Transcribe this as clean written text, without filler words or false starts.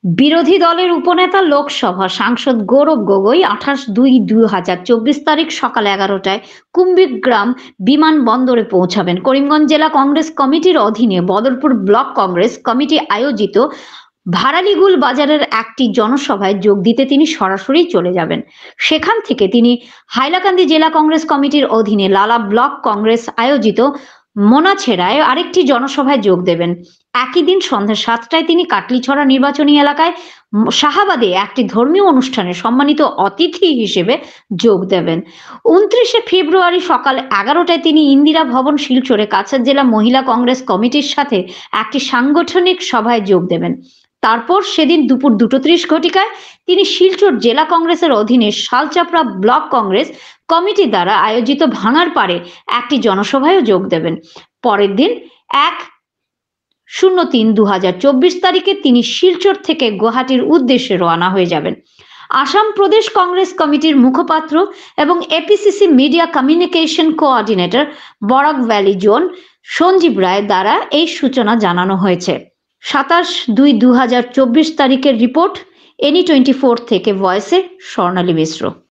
বিরোধী দলের উপনেতা লোকসভা সাংসদ গৌরব গগৈ 28/2/2024 তারিখ সকাল 11টায় কুম্ভীগ্রাম বিমানবন্দরে পৌঁছাবেন। করিমগঞ্জ জেলা কংগ্রেস কমিটির অধীনে বদরপুর ব্লক কংগ্রেস কমিটি আয়োজিত ভারালিগুল বাজারের একটি জনসভায় যোগ দিতে তিনি সরাসরি চলে যাবেন। সেখান থেকে তিনি হাইলাকান্দি জেলা কংগ্রেস কমিটির অধীনে লালা ব্লক কংগ্রেস আয়োজিত মোনাছেড়ায় আরেকটি জনসভায় যোগ দেবেন। একই দিন সন্ধ্যা 7টায় তিনি কাটলিছড়া নির্বাচনী এলাকায় শাহাবাদে একটি ধর্মীয় অনুষ্ঠানে সম্মানিত অতিথি হিসেবে যোগ দেবেন। 29শে ফেব্রুয়ারি সকাল 11টায় তিনি ইন্দিরা ভবন শিলচরে কাছাড় জেলা মহিলা কংগ্রেস কমিটির সাথে একটি সাংগঠনিক সভায় যোগ দেবেন। তারপর সেদিন দুপুর 2:30 তিনি শিলচর জেলা কংগ্রেসের অধীনে শালচাপড়া ব্লক কংগ্রেস কমিটি দ্বারা আয়োজিত ভাঙারপাড়ে একটি জনসভায়ও যোগ দেবেন। পরের দিন 1/03/2024 তারিখে তিনি শিলচর থেকে গুয়াহাটির উদ্দেশ্যে রওনা হয়ে যাবেন। আসাম প্রদেশ কংগ্রেস কমিটির মুখপাত্র এবং APCC media communication coordinator Barak valley zone Sanjib Roy দ্বারা এই সূচনা জানানো হয়েছে। 27/2/2024 তারিখের রিপোর্ট এনি 24 থেকে ভয়েসে স্বর্ণালী মিশ্র।